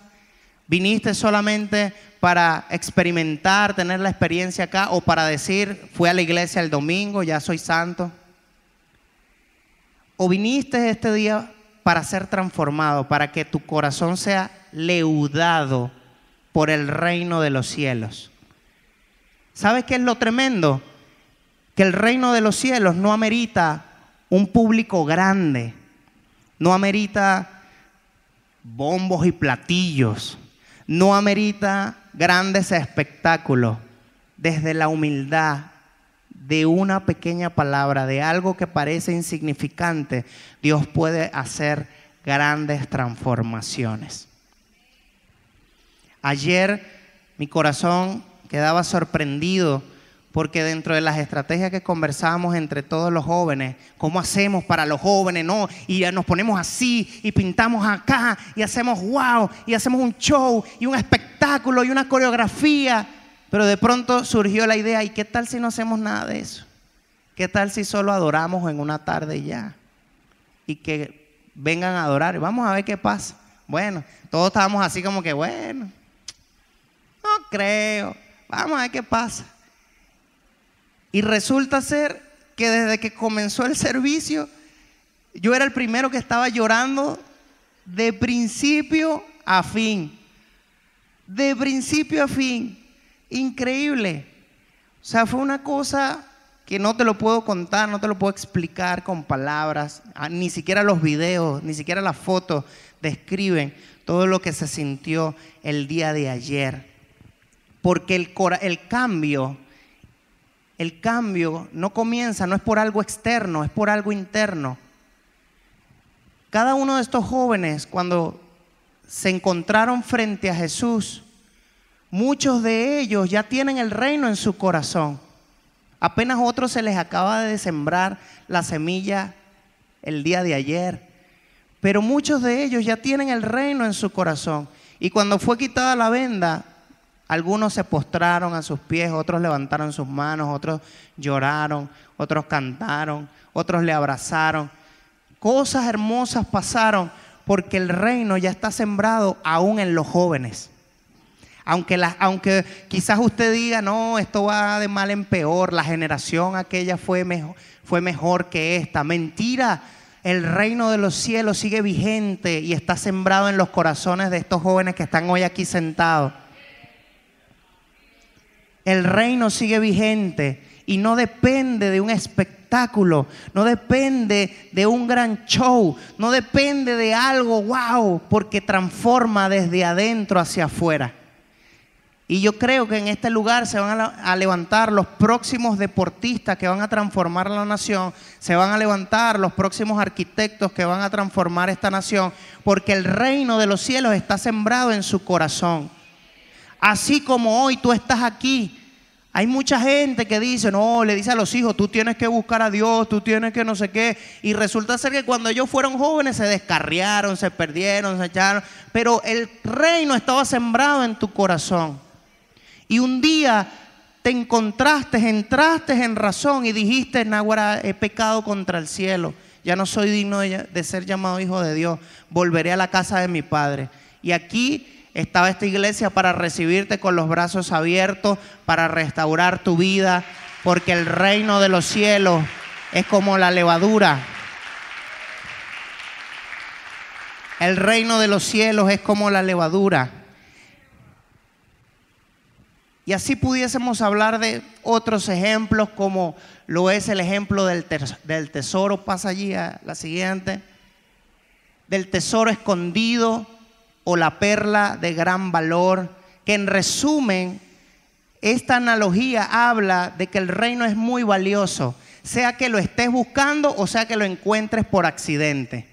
¿Viniste solamente para experimentar, tener la experiencia acá? ¿O para decir, fui a la iglesia el domingo, ya soy santo? ¿O viniste este día para ser transformado, para que tu corazón sea leudado por el reino de los cielos? ¿Sabes qué es lo tremendo? Que el reino de los cielos no amerita un público grande, no amerita bombos y platillos, no amerita grandes espectáculos. Desde la humildad de una pequeña palabra, de algo que parece insignificante, Dios puede hacer grandes transformaciones. Ayer mi corazón quedaba sorprendido porque dentro de las estrategias que conversábamos entre todos los jóvenes, ¿cómo hacemos para los jóvenes? No, y nos ponemos así y pintamos acá y hacemos wow y hacemos un show y un espectáculo y una coreografía. Pero de pronto surgió la idea, ¿y qué tal si no hacemos nada de eso? ¿Qué tal si solo adoramos en una tarde y ya? Y que vengan a adorar y vamos a ver qué pasa. Bueno, todos estábamos así como que bueno, no creo, vamos a ver qué pasa. Y resulta ser que desde que comenzó el servicio, yo era el primero que estaba llorando de principio a fin. De principio a fin. Increíble. O sea, fue una cosa que no te lo puedo contar, no te lo puedo explicar con palabras. Ni siquiera los videos, ni siquiera las fotos describen todo lo que se sintió el día de ayer. Porque el cambio no comienza, no es por algo externo, es por algo interno. Cada uno de estos jóvenes, cuando se encontraron frente a Jesús, muchos de ellos ya tienen el reino en su corazón. Apenas a otros se les acaba de sembrar la semilla el día de ayer. Pero muchos de ellos ya tienen el reino en su corazón. Y cuando fue quitada la venda, algunos se postraron a sus pies, otros levantaron sus manos, otros lloraron, otros cantaron, otros le abrazaron. Cosas hermosas pasaron porque el reino ya está sembrado aún en los jóvenes. Aunque quizás usted diga, no, esto va de mal en peor, la generación aquella fue mejor que esta. Mentira, el reino de los cielos sigue vigente y está sembrado en los corazones de estos jóvenes que están hoy aquí sentados. El reino sigue vigente y no depende de un espectáculo, no depende de un gran show, no depende de algo wow, porque transforma desde adentro hacia afuera. Y yo creo que en este lugar se van a levantar los próximos deportistas que van a transformar la nación, se van a levantar los próximos arquitectos que van a transformar esta nación, porque el reino de los cielos está sembrado en su corazón. Así como hoy tú estás aquí, hay mucha gente que dice, no, le dice a los hijos, tú tienes que buscar a Dios, tú tienes que no sé qué. Y resulta ser que cuando ellos fueron jóvenes se descarriaron, se perdieron, se echaron. Pero el reino estaba sembrado en tu corazón. Y un día te entraste en razón y dijiste, náguara, he pecado contra el cielo. ya no soy digno de ser llamado hijo de Dios, volveré a la casa de mi padre. Y aquí estaba esta iglesia para recibirte con los brazos abiertos, para restaurar tu vida, porque el reino de los cielos es como la levadura. El reino de los cielos es como la levadura. Y así pudiésemos hablar de otros ejemplos, como lo es el ejemplo del tesoro. Pasa allí a la siguiente. Del tesoro escondido o la perla de gran valor, que en resumen, esta analogía habla de que el reino es muy valioso, sea que lo estés buscando o sea que lo encuentres por accidente.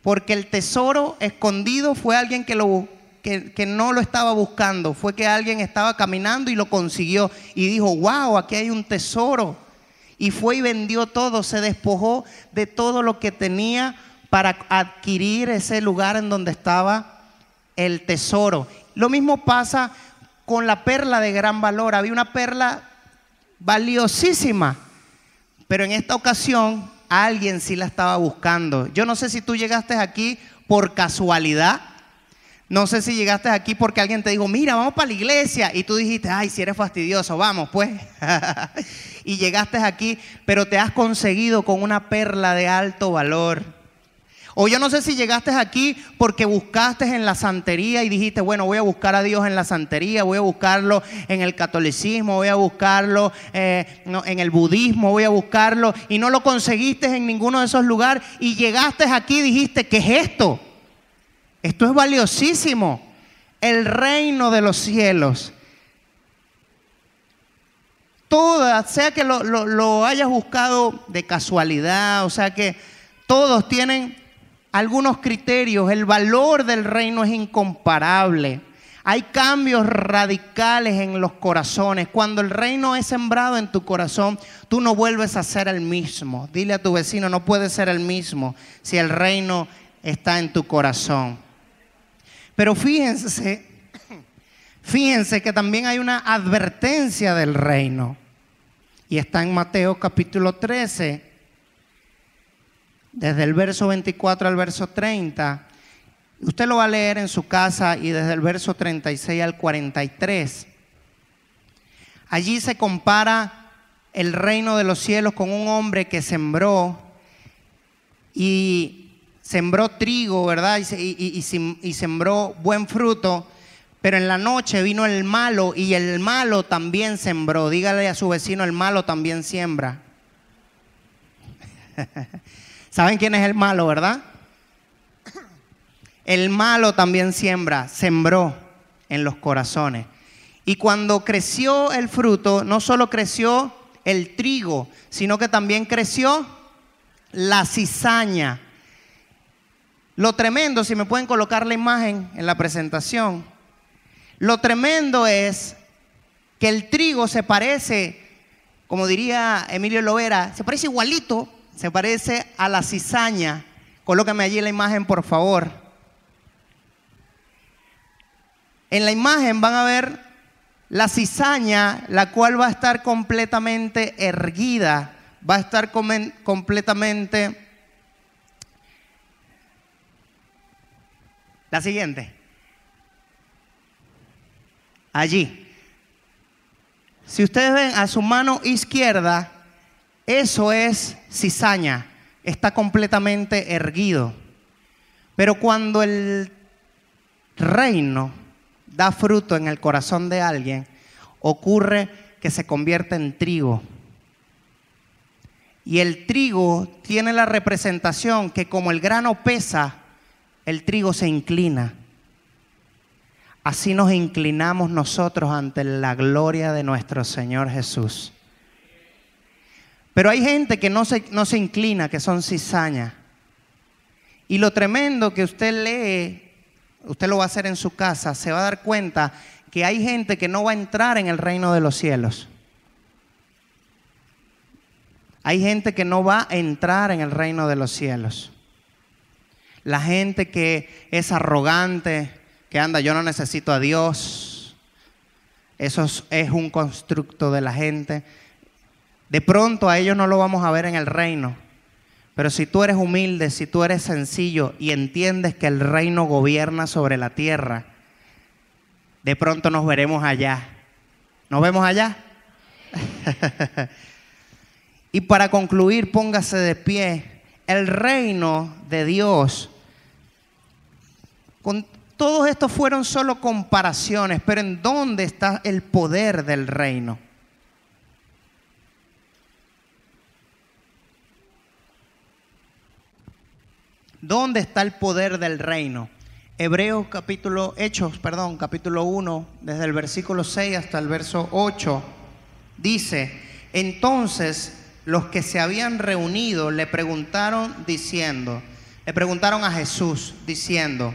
Porque el tesoro escondido fue alguien que no lo estaba buscando, fue que alguien estaba caminando y lo consiguió y dijo, wow, aquí hay un tesoro. Y fue y vendió todo, se despojó de todo lo que tenía para adquirir ese lugar en donde estaba el tesoro. Lo mismo pasa con la perla de gran valor. Había una perla valiosísima, pero en esta ocasión alguien sí la estaba buscando. Yo no sé si tú llegaste aquí por casualidad. No sé si llegaste aquí porque alguien te dijo, mira, vamos para la iglesia. Y tú dijiste, ay, si eres fastidioso, vamos pues. Y llegaste aquí, pero te has conseguido con una perla de alto valor. O yo no sé si llegaste aquí porque buscaste en la santería y dijiste, bueno, voy a buscar a Dios en la santería, voy a buscarlo en el catolicismo, voy a buscarlo en el budismo, voy a buscarlo. Y no lo conseguiste en ninguno de esos lugares y llegaste aquí y dijiste, ¿qué es esto? Esto es valiosísimo, el reino de los cielos. Sea que lo hayas buscado de casualidad, o sea que todos tienen algunos criterios. El valor del reino es incomparable. Hay cambios radicales en los corazones. Cuando el reino es sembrado en tu corazón, tú no vuelves a ser el mismo. Dile a tu vecino, no puedes ser el mismo si el reino está en tu corazón. Pero fíjense que también hay una advertencia del reino. Y está en Mateo capítulo 13, desde el verso 24 al verso 30. Usted lo va a leer en su casa y desde el verso 36 al 43. Allí se compara el reino de los cielos con un hombre que sembró trigo, ¿verdad? Y sembró buen fruto, pero en la noche vino el malo y el malo también sembró. Dígale a su vecino, el malo también siembra. ¿Saben quién es el malo, verdad? El malo también sembró en los corazones. Y cuando creció el fruto, no solo creció el trigo, sino que también creció la cizaña. Lo tremendo, si me pueden colocar la imagen en la presentación, lo tremendo es que el trigo se parece, como diría Emilio Lovera, se parece igualito, se parece a la cizaña. Colócame allí la imagen, por favor. En la imagen van a ver la cizaña, la cual va a estar completamente erguida, va a estar completamente... La siguiente. Allí. Si ustedes ven a su mano izquierda, eso es cizaña. Está completamente erguido. Pero cuando el reino da fruto en el corazón de alguien, ocurre que se convierte en trigo. Y el trigo tiene la representación que como el grano pesa, el trigo se inclina. Así nos inclinamos nosotros ante la gloria de nuestro Señor Jesús. Pero hay gente que no se inclina, que son cizaña. Y lo tremendo que usted lee, usted lo va a hacer en su casa, se va a dar cuenta que hay gente que no va a entrar en el reino de los cielos. Hay gente que no va a entrar en el reino de los cielos. La gente que es arrogante, que anda, yo no necesito a Dios. Eso es un constructo de la gente. De pronto a ellos no lo vamos a ver en el reino. Pero si tú eres humilde, si tú eres sencillo y entiendes que el reino gobierna sobre la tierra, de pronto nos veremos allá. ¿Nos vemos allá? Y para concluir, póngase de pie. El reino de Dios, con todos estos fueron solo comparaciones, pero ¿en dónde está el poder del reino? ¿Dónde está el poder del reino? Hechos, capítulo 1, desde el versículo 6 hasta el verso 8, dice: entonces los que se habían reunido le preguntaron a Jesús diciendo: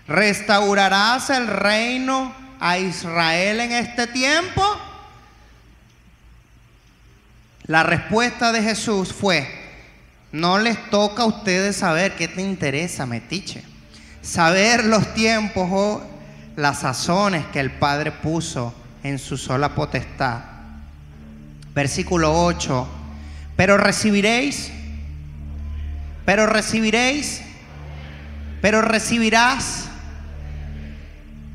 ¿restaurarás el reino a Israel en este tiempo? La respuesta de Jesús fue: no les toca a ustedes saber. ¿Qué te interesa, metiche? Saber los tiempos o las sazones que el Padre puso en su sola potestad. Versículo 8: pero recibirás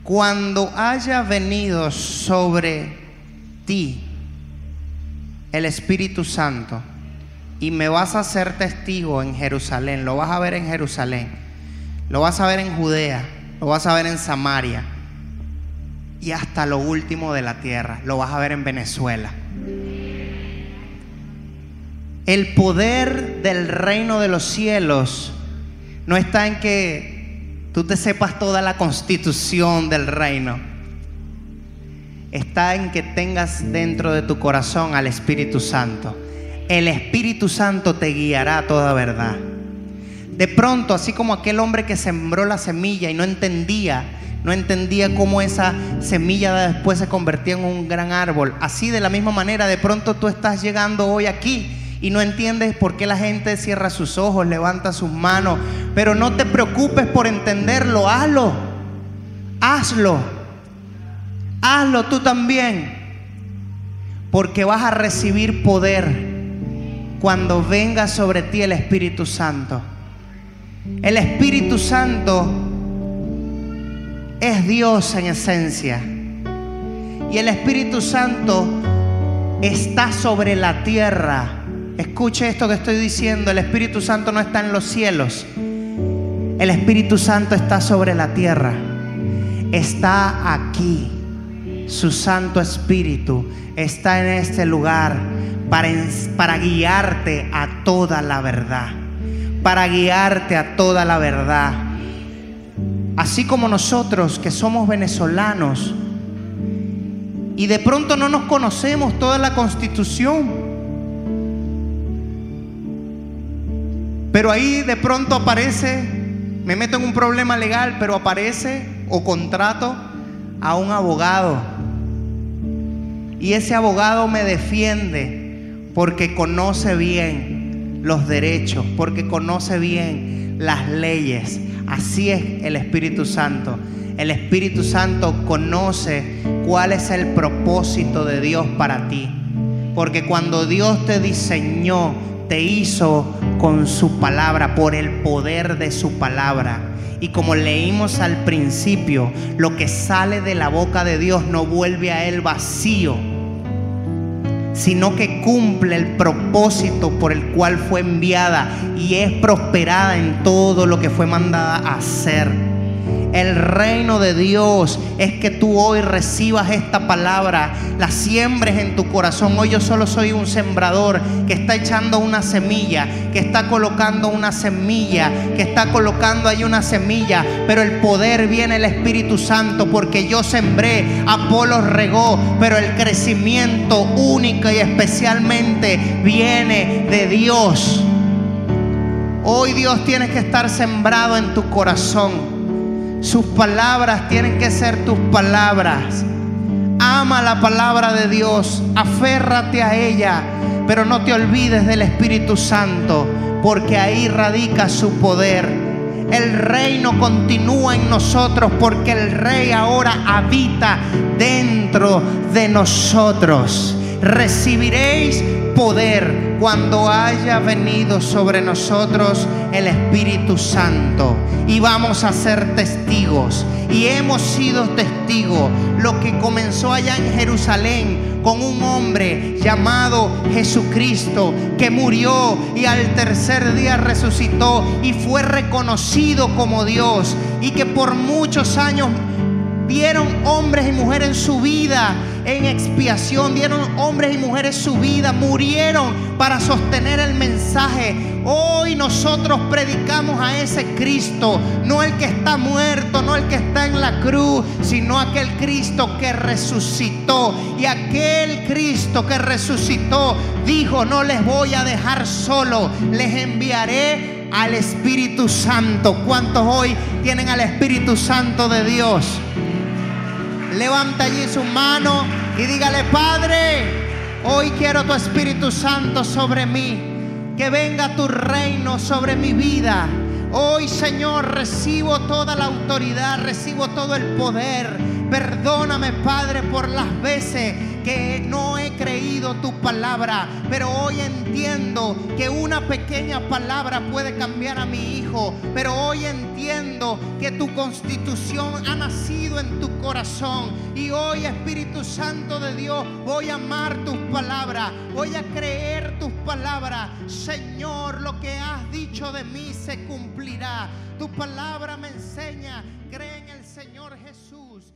cuando haya venido sobre ti el Espíritu Santo, y me vas a ser testigo en Jerusalén. Lo vas a ver en Jerusalén, lo vas a ver en Judea, lo vas a ver en Samaria y hasta lo último de la tierra. Lo vas a ver en Venezuela. El poder del reino de los cielos no está en que tú te sepas toda la constitución del reino. Está en que tengas dentro de tu corazón al Espíritu Santo. El Espíritu Santo te guiará a toda verdad. De pronto, así como aquel hombre que sembró la semilla y no entendía cómo esa semilla después se convertía en un gran árbol, así de la misma manera de pronto tú estás llegando hoy aquí y no entiendes por qué la gente cierra sus ojos, levanta sus manos. Pero no te preocupes por entenderlo, hazlo tú también, porque vas a recibir poder cuando venga sobre ti el Espíritu Santo. El Espíritu Santo es Dios en esencia, y el Espíritu Santo está sobre la tierra. Escuche esto que estoy diciendo: el Espíritu Santo no está en los cielos, el Espíritu Santo está sobre la tierra, está aquí. Su Santo Espíritu está en este lugar para guiarte a toda la verdad, para guiarte a toda la verdad. Así como nosotros que somos venezolanos y de pronto no nos conocemos toda la Constitución, pero ahí de pronto aparece, me meto en un problema legal, pero aparece o contrato a un abogado, y ese abogado me defiende porque conoce bien los derechos, porque conoce bien las leyes. Así es el Espíritu Santo. El Espíritu Santo conoce cuál es el propósito de Dios para ti, porque cuando Dios te diseñó, te hizo con su palabra, por el poder de su palabra. Y como leímos al principio, lo que sale de la boca de Dios no vuelve a él vacío, sino que cumple el propósito por el cual fue enviada y es prosperada en todo lo que fue mandada a hacer. El reino de Dios es que tú hoy recibas esta palabra, la siembres en tu corazón. Hoy yo solo soy un sembrador que está echando una semilla, que está colocando una semilla, que está colocando ahí una semilla, pero el poder viene del Espíritu Santo, porque yo sembré, Apolos regó, pero el crecimiento único y especialmente viene de Dios. Hoy Dios tiene que estar sembrado en tu corazón. Sus palabras tienen que ser tus palabras. Ama la palabra de Dios, aférrate a ella, pero no te olvides del Espíritu Santo, porque ahí radica su poder. El reino continúa en nosotros, porque el Rey ahora habita dentro de nosotros. Recibiréis poder cuando haya venido sobre nosotros el Espíritu Santo, y vamos a ser testigos. Y hemos sido testigos. Lo que comenzó allá en Jerusalén con un hombre llamado Jesucristo, que murió y al tercer día resucitó y fue reconocido como Dios, y que por muchos años dieron hombres y mujeres en su vida en expiación, dieron hombres y mujeres su vida, murieron para sostener el mensaje. Hoy nosotros predicamos a ese Cristo, no el que está muerto, no el que está en la cruz, sino aquel Cristo que resucitó. Y aquel Cristo que resucitó dijo: no les voy a dejar solo, les enviaré al Espíritu Santo. ¿Cuántos hoy tienen al Espíritu Santo de Dios? Levanta allí su mano y dígale: Padre, hoy quiero tu Espíritu Santo sobre mí. Que venga tu reino sobre mi vida. Hoy, Señor, recibo toda la autoridad, recibo todo el poder. Perdóname, Padre, por las veces que no he creído tu palabra, pero hoy entiendo que una pequeña palabra puede cambiar a mi hijo. Pero hoy entiendo que tu constitución ha nacido en tu corazón, y hoy, Espíritu Santo de Dios, voy a amar tus palabras, voy a creer tus palabras. Señor, lo que has dicho de mí se cumplirá. Tu palabra me enseña: cree en el Señor Jesús